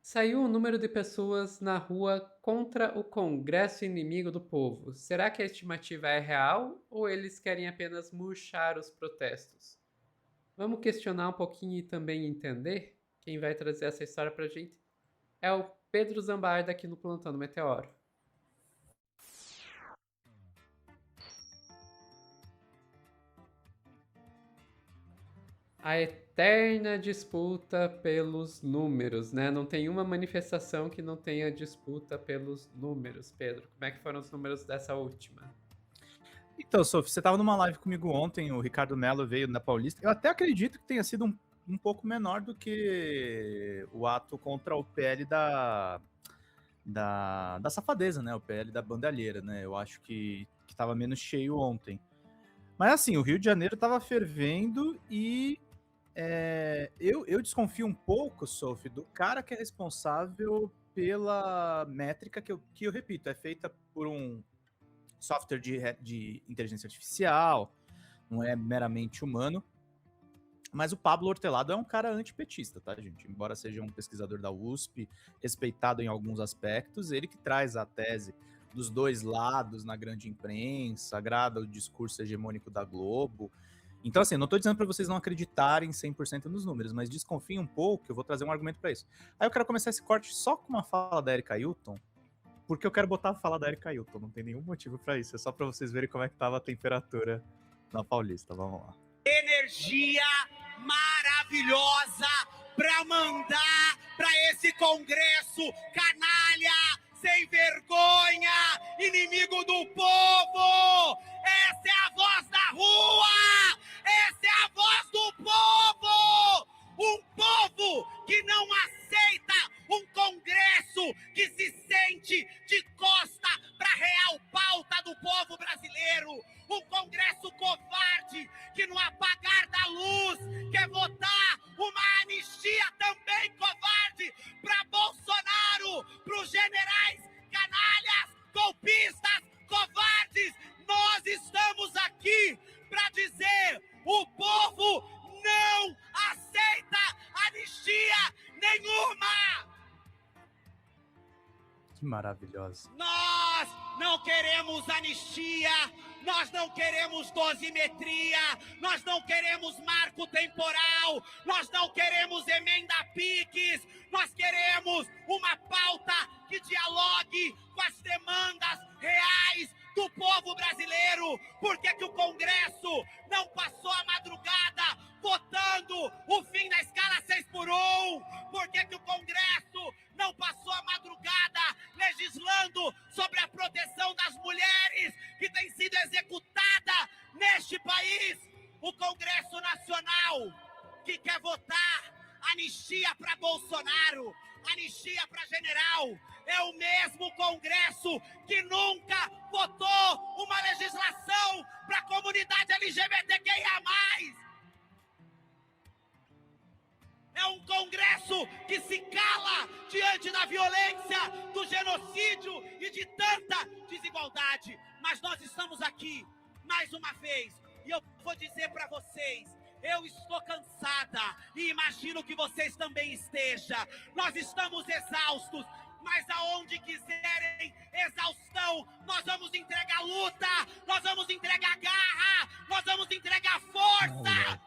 Saiu um número de pessoas na rua contra o Congresso Inimigo do Povo. Será que a estimativa é real ou eles querem apenas murchar os protestos? Vamos questionar um pouquinho e também entender? Quem vai trazer essa história pra gente é o Pedro Zambarda aqui no Plantão Meteoro. A eterna disputa pelos números, né? Não tem uma manifestação que não tenha disputa pelos números, Pedro. Como é que foram os números dessa última? Então, Sophie, você estava numa live comigo ontem, o Ricardo Mello veio na Paulista. Eu até acredito que tenha sido um pouco menor do que o ato contra o PL da safadeza, né? O PL da bandalheira, né? Eu acho que estava menos cheio ontem. Mas assim, o Rio de Janeiro estava fervendo e eu desconfio um pouco, Sophie, do cara que é responsável pela métrica que eu repito, é feita por um software de inteligência artificial, não é meramente humano. Mas o Pablo Hortelado é um cara antipetista, tá, gente? Embora seja um pesquisador da USP, respeitado em alguns aspectos, ele que traz a tese dos dois lados na grande imprensa, agrada o discurso hegemônico da Globo. Então, assim, não tô dizendo para vocês não acreditarem 100% nos números, mas desconfiem um pouco, eu vou trazer um argumento para isso. Aí eu quero começar esse corte só com uma fala da Erika Hilton, porque eu quero botar a fala da Erika Hilton, não tem nenhum motivo para isso, é só para vocês verem como é que tava a temperatura na Paulista, vamos lá. Energia maravilhosa para mandar para esse Congresso canalha, sem vergonha, inimigo do povo. Essa é a voz da rua, essa é a voz do povo. Um povo que não aceita um Congresso que se sente de costa para a real pauta do povo brasileiro. Um Congresso covarde que no apagar da luz quer votar uma anistia também covarde para Bolsonaro, para os generais canalhas, golpistas, covardes. Nós estamos aqui para dizer: o povo não aceita anistia nenhuma! Que maravilhosa. Nós não queremos anistia, nós não queremos dosimetria, nós não queremos marco temporal, nós não queremos emenda PIX, nós queremos uma pauta que dialogue com as demandas reais do povo brasileiro. Por que o Congresso não passou a madrugada votando o fim da escala 6x1? Por que o Congresso não passou a madrugada legislando sobre a proteção das mulheres que tem sido executada neste país? O Congresso Nacional que quer votar anistia para Bolsonaro, anistia para general, é o mesmo Congresso que nunca votou uma legislação para a comunidade LGBTQIA+. É um Congresso que se cala diante da violência, do genocídio e de tanta desigualdade. Mas nós estamos aqui, mais uma vez, e eu vou dizer para vocês: eu estou cansada e imagino que vocês também estejam. Nós estamos exaustos, mas aonde quiserem exaustão, nós vamos entregar luta, nós vamos entregar garra, nós vamos entregar força.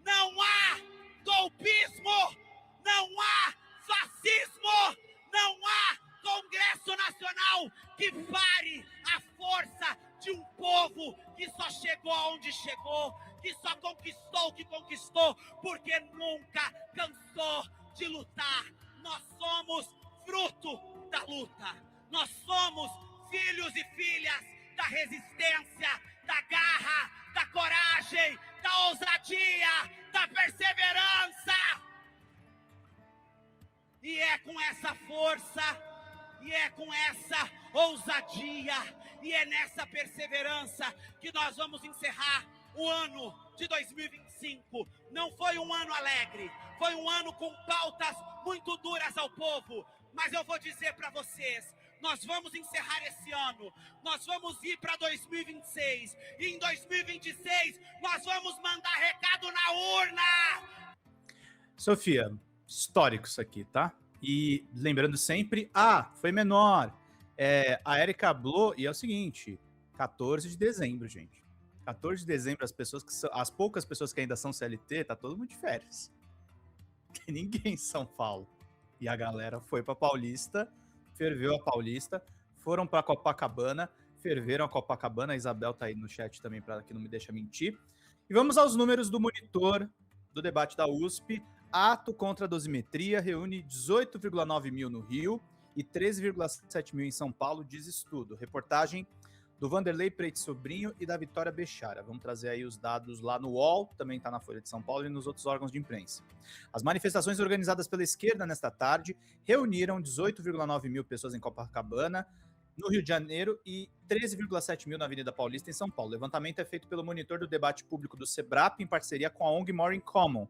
Não há golpismo, não há fascismo, não há Congresso Nacional que pare a força de um povo que só chegou aonde chegou, que só conquistou o que conquistou, porque nunca cansou de lutar. Nós somos fruto da luta, nós somos filhos e filhas da resistência, da garra, da coragem, da ousadia, da perseverança. E é com essa força, e é com essa ousadia, e é nessa perseverança que nós vamos encerrar o ano de 2025. Não foi um ano alegre, foi um ano com pautas muito duras ao povo, mas eu vou dizer para vocês: nós vamos encerrar esse ano, nós vamos ir para 2026, e em 2026 nós vamos mandar recado na urna. Sofia, histórico isso aqui, tá? E lembrando sempre, foi menor. A Erika Bloch, e é o seguinte, 14 de dezembro, gente. 14 de dezembro, as poucas pessoas que ainda são CLT, tá todo mundo de férias. Tem ninguém em São Paulo. E a galera foi pra Paulista, ferveu a Paulista, foram pra Copacabana, ferveram a Copacabana. A Isabel tá aí no chat também, para que não me deixa mentir. E vamos aos números do monitor do debate da USP. Ato contra a dosimetria reúne 18,9 mil no Rio e 13,7 mil em São Paulo, diz estudo. Reportagem do Vanderlei Preto Sobrinho e da Vitória Bechara. Vamos trazer aí os dados lá no UOL, também está na Folha de São Paulo e nos outros órgãos de imprensa. As manifestações organizadas pela esquerda nesta tarde reuniram 18,9 mil pessoas em Copacabana, no Rio de Janeiro, e 13,7 mil na Avenida Paulista, em São Paulo. O levantamento é feito pelo monitor do debate público do SEBRAP, em parceria com a ONG More in Common.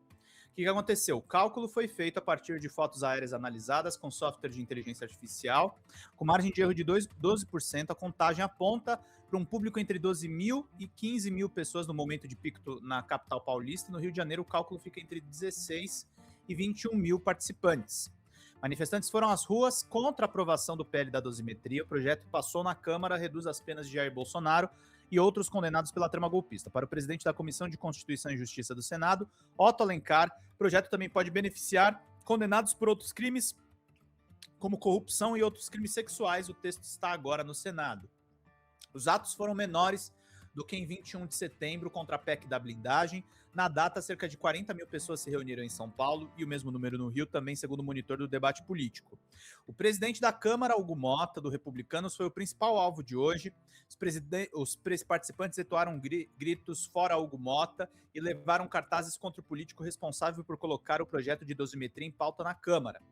O que aconteceu? O cálculo foi feito a partir de fotos aéreas analisadas com software de inteligência artificial, com margem de erro de 12%. A contagem aponta para um público entre 12 mil e 15 mil pessoas no momento de pico na capital paulista. No Rio de Janeiro, o cálculo fica entre 16 e 21 mil participantes. Manifestantes foram às ruas contra a aprovação do PL da dosimetria. O projeto passou na Câmara, reduz as penas de Jair Bolsonaro e outros condenados pela trama golpista. Para o presidente da Comissão de Constituição e Justiça do Senado, Otto Alencar, o projeto também pode beneficiar condenados por outros crimes, como corrupção e outros crimes sexuais. O texto está agora no Senado. Os atos foram menores do que em 21 de setembro contra a PEC da blindagem. Na data, cerca de 40 mil pessoas se reuniram em São Paulo e o mesmo número no Rio, também segundo o monitor do debate político. O presidente da Câmara, Hugo Mota, do Republicanos, foi o principal alvo de hoje. Os participantes entoaram gritos fora Hugo Mota e levaram cartazes contra o político responsável por colocar o projeto de dosimetria em pauta na Câmara.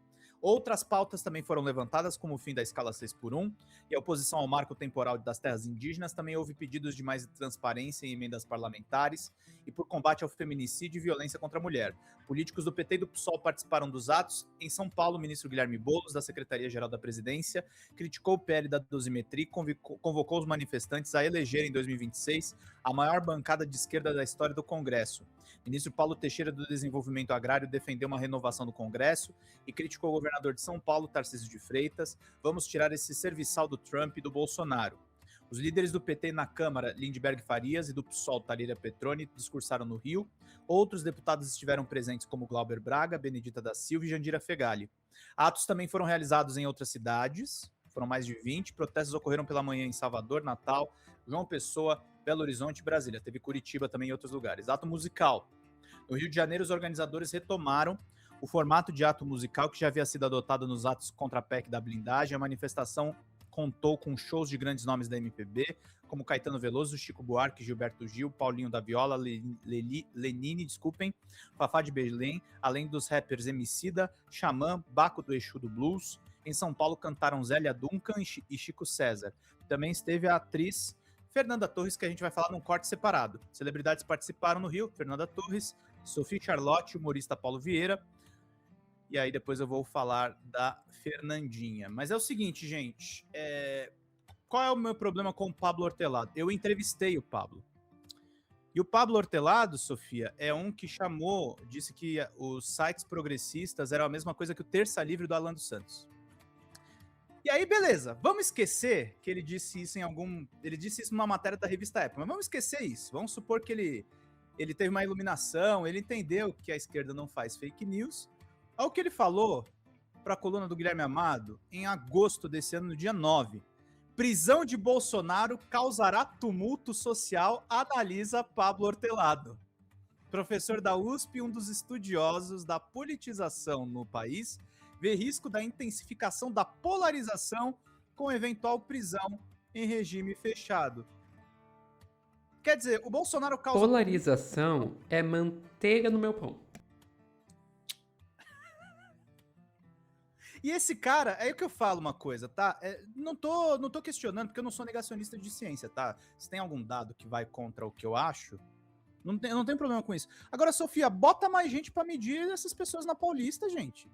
Outras pautas também foram levantadas, como o fim da escala 6x1 e a oposição ao marco temporal das terras indígenas. Também houve pedidos de mais transparência em emendas parlamentares e por combate ao feminicídio e violência contra a mulher. Políticos do PT e do PSOL participaram dos atos. Em São Paulo, o ministro Guilherme Boulos, da Secretaria-Geral da Presidência, criticou o PL da dosimetria e convocou os manifestantes a eleger em 2026 a maior bancada de esquerda da história do Congresso. O ministro Paulo Teixeira, do Desenvolvimento Agrário, defendeu uma renovação do Congresso e criticou o governador de São Paulo, Tarcísio de Freitas. Vamos tirar esse serviçal do Trump e do Bolsonaro. Os líderes do PT na Câmara, Lindbergh Farias, e do PSOL, Talíria Petroni, discursaram no Rio. Outros deputados estiveram presentes, como Glauber Braga, Benedita da Silva e Jandira Fegali. Atos também foram realizados em outras cidades, foram mais de 20. Protestos ocorreram pela manhã em Salvador, Natal, João Pessoa, Belo Horizonte e Brasília. Teve Curitiba também e outros lugares. Ato musical. No Rio de Janeiro, os organizadores retomaram o formato de ato musical que já havia sido adotado nos atos contra a PEC da blindagem. A manifestação contou com shows de grandes nomes da MPB, como Caetano Veloso, Chico Buarque, Gilberto Gil, Paulinho da Viola, Lenine, Fafá de Belém, além dos rappers Emicida, Xamã, Baco do Exu do Blues. Em São Paulo cantaram Zélia Duncan e Chico César. Também esteve a atriz Fernanda Torres, que a gente vai falar num corte separado. Celebridades participaram no Rio: Fernanda Torres, Sophie Charlotte, humorista Paulo Vieira. E aí depois eu vou falar da Fernandinha. Mas é o seguinte, gente. Qual é o meu problema com o Pablo Hortelado? Eu entrevistei o Pablo. E o Pablo Hortelado, Sofia, é um que disse que os sites progressistas eram a mesma coisa que o Terça Livre do Alan dos Santos. E aí, beleza, vamos esquecer que ele disse isso ele disse isso numa matéria da revista Época, mas vamos esquecer isso. Vamos supor que ele teve uma iluminação, ele entendeu que a esquerda não faz fake news. Olha o que ele falou para a coluna do Guilherme Amado em agosto desse ano, no dia 9. Prisão de Bolsonaro causará tumulto social, analisa Pablo Hortelado. Professor da USP, um dos estudiosos da politização no país, vê risco da intensificação da polarização com eventual prisão em regime fechado. Quer dizer, o Bolsonaro causa... Polarização é manteiga no meu pão. E esse cara, é aí que eu falo uma coisa, tá? Não tô questionando, porque eu não sou negacionista de ciência, tá? Se tem algum dado que vai contra o que eu acho, não tem problema com isso. Agora, Sofia, bota mais gente pra medir essas pessoas na Paulista, gente.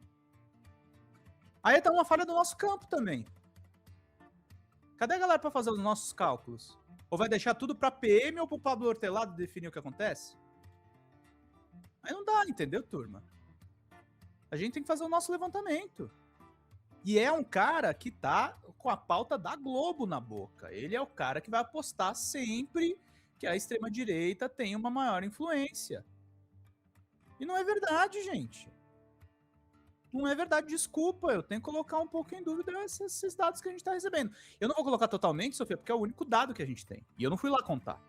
Aí tá uma falha do nosso campo também. Cadê a galera pra fazer os nossos cálculos? Ou vai deixar tudo pra PM ou pro Pablo Hortelado definir o que acontece? Aí não dá, entendeu, turma? A gente tem que fazer o nosso levantamento. E é um cara que tá com a pauta da Globo na boca. Ele é o cara que vai apostar sempre que a extrema-direita tem uma maior influência. E não é verdade, gente. Não é verdade, desculpa. Eu tenho que colocar um pouco em dúvida esses dados que a gente tá recebendo. Eu não vou colocar totalmente, Sofia, porque é o único dado que a gente tem. E eu não fui lá contar.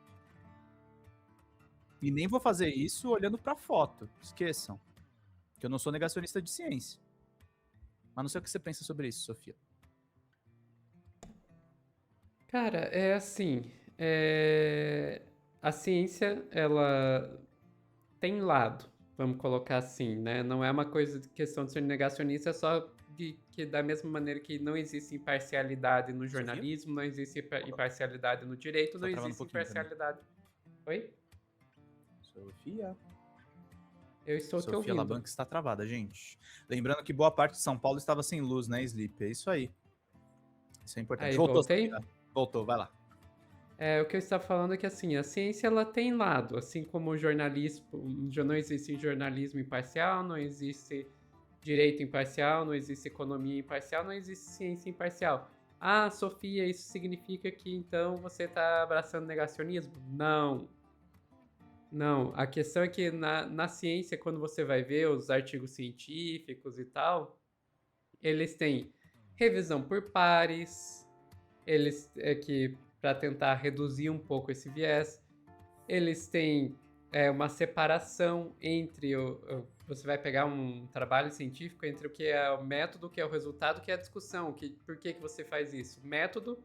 E nem vou fazer isso olhando pra foto. Esqueçam. Que eu não sou negacionista de ciência. Mas não sei o que você pensa sobre isso, Sofia. Cara, é assim, a ciência, ela tem lado, vamos colocar assim, né? Não é uma coisa de questão de ser negacionista, é só que da mesma maneira que não existe imparcialidade no Sofia? jornalismo, não existe imparcialidade no direito, Tá não travando um existe pouquinho também. imparcialidade. Oi? Sofia. Eu estou te Sofia ouvindo. Labanca está travada, gente. Lembrando que boa parte de São Paulo estava sem luz, né, Sleep? É isso aí. Isso é importante. Aí, Voltou, voltei? Sofia. Voltou, vai lá. O que eu estava falando é que assim, a ciência ela tem lado, assim como o jornalismo, já não existe jornalismo imparcial, não existe direito imparcial, não existe economia imparcial, não existe ciência imparcial. Ah, Sofia, isso significa que então você está abraçando negacionismo? Não. Não, a questão é que na ciência, quando você vai ver os artigos científicos e tal, eles têm revisão por pares, eles que para tentar reduzir um pouco esse viés, eles têm uma separação entre você vai pegar um trabalho científico entre o que é o método, o que é o resultado, o que é a discussão, por que você faz isso. Método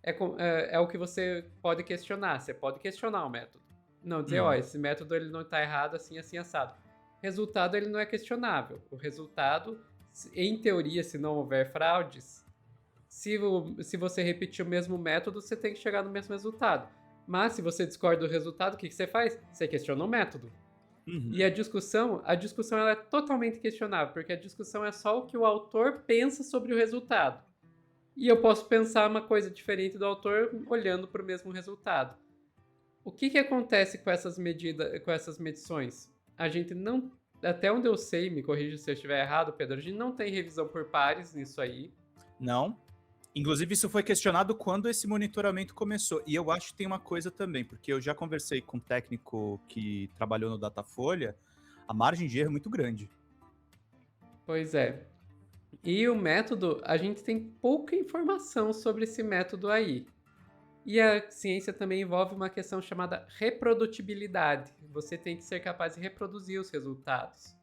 é o que você pode questionar, você pode questionar o método. Não, dizer, esse método ele não está errado, assim, assim, assado. Resultado, ele não é questionável. O resultado, em teoria, se não houver fraudes, se você repetir o mesmo método, você tem que chegar no mesmo resultado. Mas se você discorda do resultado, o que você faz? Você questiona o método. Uhum. E a discussão ela é totalmente questionável, porque a discussão é só o que o autor pensa sobre o resultado. E eu posso pensar uma coisa diferente do autor olhando para o mesmo resultado. O que acontece com essas medições? A gente não, até onde eu sei, me corrija se eu estiver errado, Pedro, a gente não tem revisão por pares nisso aí. Não. Inclusive, isso foi questionado quando esse monitoramento começou. E eu acho que tem uma coisa também, porque eu já conversei com um técnico que trabalhou no Datafolha, a margem de erro é muito grande. Pois é. E o método, a gente tem pouca informação sobre esse método aí. E a ciência também envolve uma questão chamada reprodutibilidade. Você tem que ser capaz de reproduzir os resultados.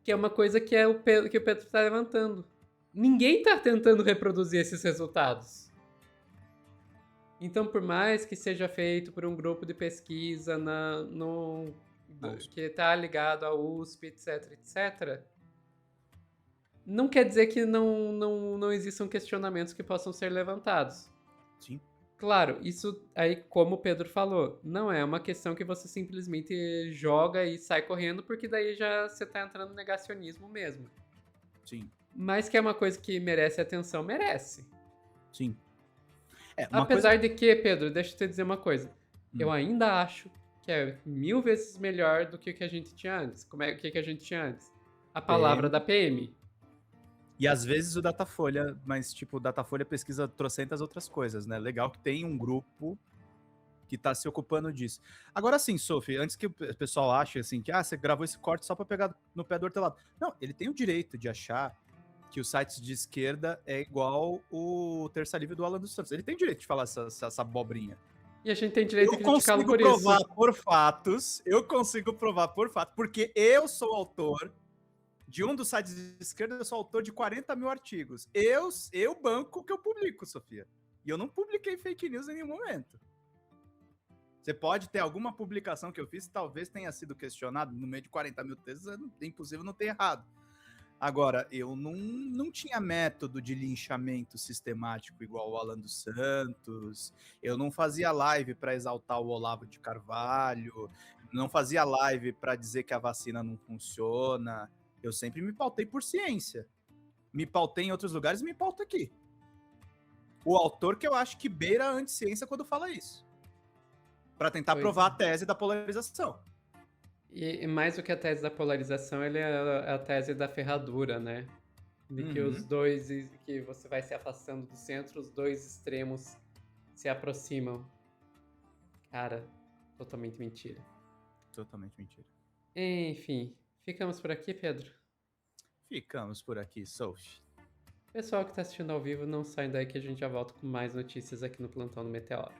Que é uma coisa que o Pedro está levantando. Ninguém está tentando reproduzir esses resultados. Então, por mais que seja feito por um grupo de pesquisa que está ligado à USP, etc, etc, não quer dizer que não existam questionamentos que possam ser levantados. Sim. Claro, isso aí, como o Pedro falou, não é uma questão que você simplesmente joga e sai correndo, porque daí já você tá entrando no negacionismo mesmo. Sim. Mas que é uma coisa que merece atenção, merece. Sim. Apesar de que, Pedro, deixa eu te dizer uma coisa. Eu ainda acho que é 1000 vezes melhor do que o que a gente tinha antes. O que a gente tinha antes? A palavra da PM. E às vezes o Datafolha, mas tipo, o Datafolha pesquisa trocentas outras coisas, né? Legal que tem um grupo que tá se ocupando disso. Agora sim, Sophie, antes que o pessoal ache assim, que você gravou esse corte só pra pegar no pé do hortelado. Não, ele tem o direito de achar que os sites de esquerda é igual o Terça Livre do Alan dos Santos. Ele tem direito de falar essa abobrinha. E a gente tem direito de Eu criticá-lo consigo provar por fatos, porque eu sou autor de um dos sites de esquerda, eu sou autor de 40 mil artigos. Eu banco o que eu publico, Sofia. E eu não publiquei fake news em nenhum momento. Você pode ter alguma publicação que eu fiz, talvez tenha sido questionado no meio de 40 mil textos, é impossível não ter errado. Agora, eu não tinha método de linchamento sistemático igual o Alan dos Santos, eu não fazia live para exaltar o Olavo de Carvalho, não fazia live para dizer que a vacina não funciona. Eu sempre me pautei por ciência. Me pautei em outros lugares e me pauto aqui. O autor que eu acho que beira a anticiência quando fala isso. Para tentar provar a tese da polarização. E mais do que a tese da polarização, ele é a tese da ferradura, né? De que os dois, que você vai se afastando do centro, os dois extremos se aproximam. Cara, totalmente mentira. Totalmente mentira. Enfim, ficamos por aqui, Pedro. Ficamos por aqui, Sophie. Pessoal que está assistindo ao vivo, não saem daí que a gente já volta com mais notícias aqui no Plantão do Meteoro.